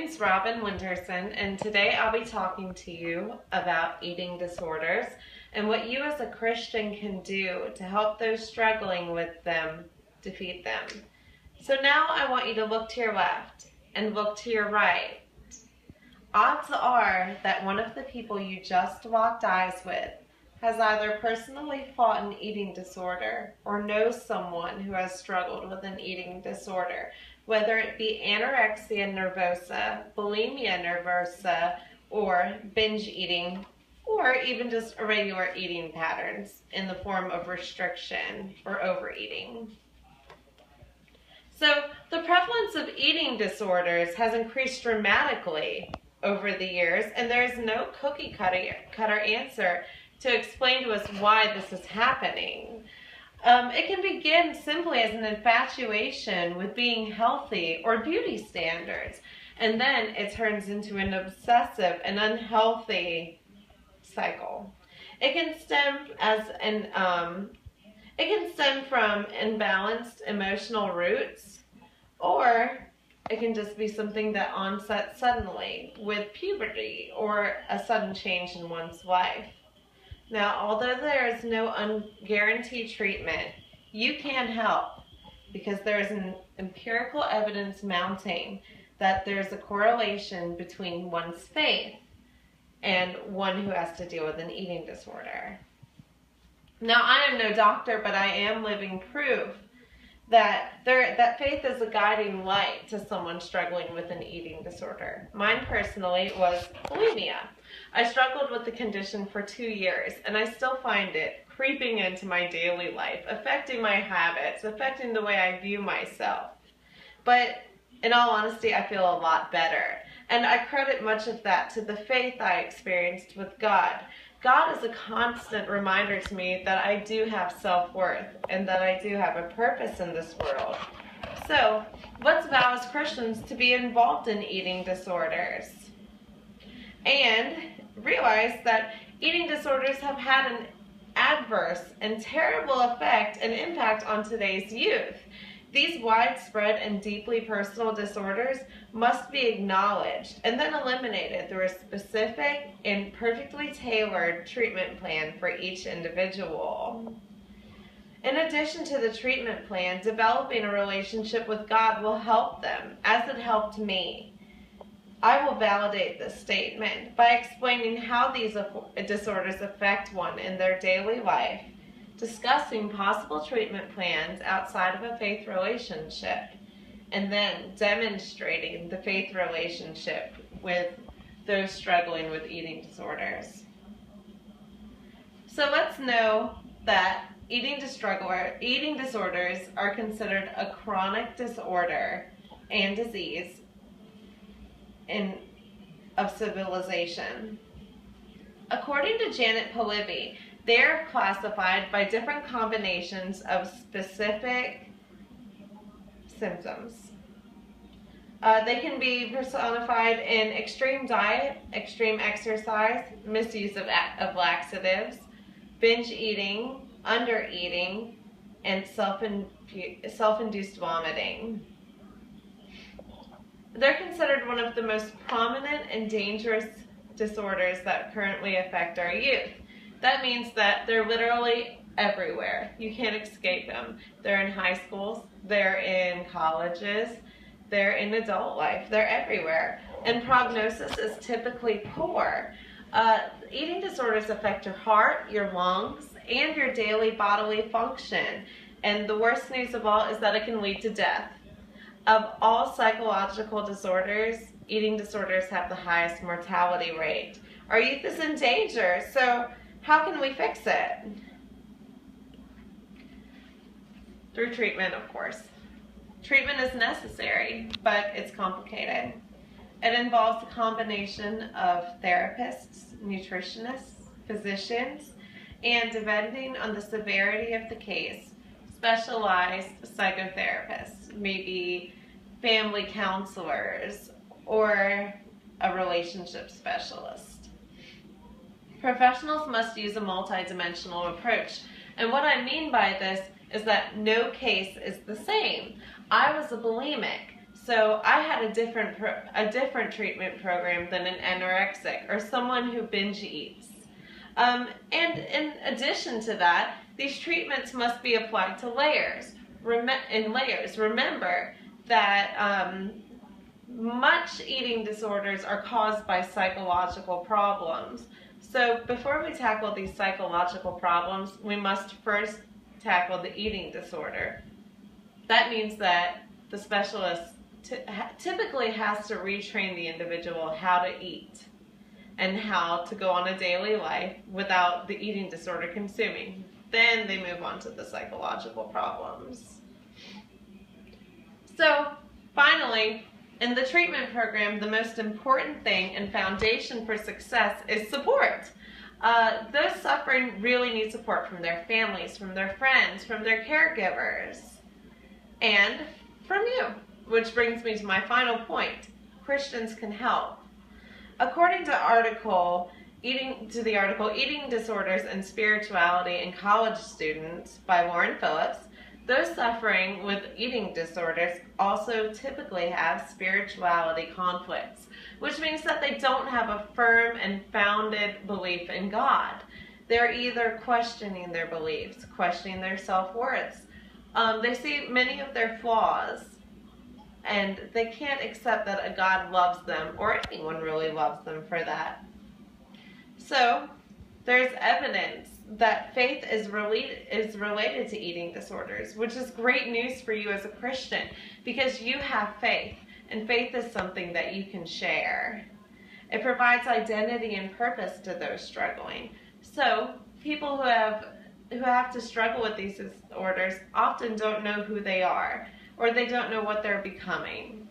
name's Robin Winterson, and today I'll be talking to you about eating disorders and what you as a Christian can do to help those struggling with them defeat them. So now I want you to look to your left and look to your right. Odds are that one of the people you just locked eyes with has either personally fought an eating disorder or knows someone who has struggled with an eating disorder, whether it be anorexia nervosa, bulimia nervosa, or binge eating, or even just irregular eating patterns in the form of restriction or overeating. So the prevalence of eating disorders has increased dramatically over the years, and there is no cookie cutter answer to explain to us why this is happening. It can begin simply as an infatuation with being healthy or beauty standards, and then it turns into an obsessive and unhealthy cycle. It can stem from imbalanced emotional roots, or it can just be something that onsets suddenly with puberty or a sudden change in one's life. Now, although there is no guaranteed treatment, you can help because there is an empirical evidence mounting that there's a correlation between one's faith and one who has to deal with an eating disorder. Now, I am no doctor, but I am living proof that faith is a guiding light to someone struggling with an eating disorder. Mine personally was bulimia. I struggled with the condition for 2 years, and I still find it creeping into my daily life, affecting my habits, affecting the way I view myself. But in all honesty, I feel a lot better, and I credit much of that to the faith I experienced with God. God is a constant reminder to me that I do have self-worth and that I do have a purpose in this world. So, let's vow as Christians to be involved in eating disorders and realize that eating disorders have had an adverse and terrible effect and impact on today's youth. These widespread and deeply personal disorders must be acknowledged and then eliminated through a specific and perfectly tailored treatment plan for each individual. In addition to the treatment plan, developing a relationship with God will help them, as it helped me. I will validate this statement by explaining how these disorders affect one in their daily life, discussing possible treatment plans outside of a faith relationship, and then demonstrating the faith relationship with those struggling with eating disorders. So let's know that eating disorders are considered a chronic disorder and disease of civilization. According to Janet Polivi, they are classified by different combinations of specific symptoms. They can be personified in extreme diet, extreme exercise, misuse of laxatives, binge eating, undereating, and self-induced vomiting. They're considered one of the most prominent and dangerous disorders that currently affect our youth. That means that they're literally everywhere. You can't escape them. They're in high schools, they're in colleges, they're in adult life, they're everywhere. And prognosis is typically poor. Eating disorders affect your heart, your lungs, and your daily bodily function. And the worst news of all is that it can lead to death. Of all psychological disorders, eating disorders have the highest mortality rate. Our youth is in danger, so how can we fix it? Through treatment, of course. Treatment is necessary, but it's complicated. It involves a combination of therapists, nutritionists, physicians, and depending on the severity of the case, specialized psychotherapists, maybe family counselors, or a relationship specialist. Professionals must use a multidimensional approach, and what I mean by this is that no case is the same. I was a bulimic, So I had a different treatment program than an anorexic or someone who binge eats. And in addition to that, these treatments must be applied to layers. Remember that much eating disorders are caused by psychological problems. So before we tackle these psychological problems, we must first tackle the eating disorder. That means that the specialist typically has to retrain the individual how to eat and how to go on a daily life without the eating disorder consuming. Then they move on to the psychological problems. So finally, in the treatment program, the most important thing and foundation for success is support. Those suffering really need support from their families, from their friends, from their caregivers, and from you. Which brings me to my final point. Christians can help. According to the article, Eating Disorders and Spirituality in College Students by Lauren Phillips, those suffering with eating disorders also typically have spirituality conflicts, which means that they don't have a firm and founded belief in God. They're either questioning their beliefs, questioning their self-worth. They see many of their flaws, and they can't accept that a God loves them, or anyone really loves them for that. So, there's evidence that faith is related to eating disorders, which is great news for you as a Christian, because you have faith, and faith is something that you can share. It provides identity and purpose to those struggling. So, people who have to struggle with these disorders often don't know who they are, or they don't know what they're becoming.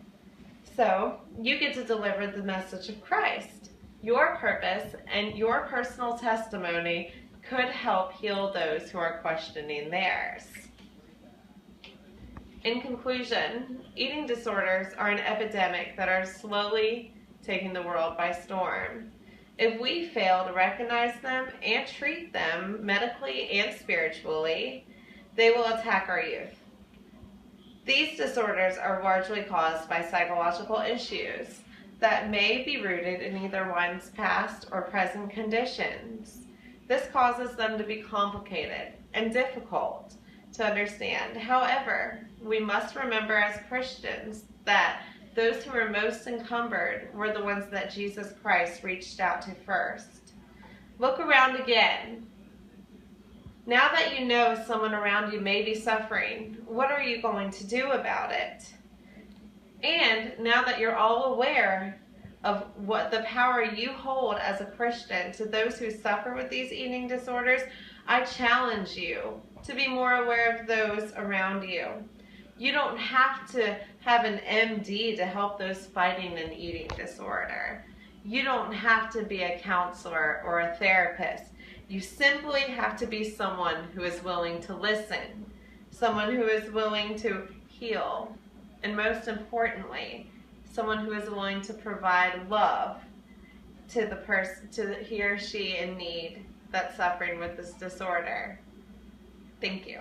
So, you get to deliver the message of Christ. Your purpose and your personal testimony could help heal those who are questioning theirs. In conclusion, eating disorders are an epidemic that are slowly taking the world by storm. If we fail to recognize them and treat them medically and spiritually, they will attack our youth. These disorders are largely caused by psychological issues that may be rooted in either one's past or present conditions. This causes them to be complicated and difficult to understand. However, we must remember as Christians that those who were most encumbered were the ones that Jesus Christ reached out to first. Look around again. Now that you know someone around you may be suffering, what are you going to do about it? And now that you're all aware of what the power you hold as a Christian to those who suffer with these eating disorders, I challenge you to be more aware of those around you. You don't have to have an MD to help those fighting an eating disorder. You don't have to be a counselor or a therapist. You simply have to be someone who is willing to listen, someone who is willing to heal, and most importantly, someone who is willing to provide love to the person, to he or she in need that's suffering with this disorder. Thank you.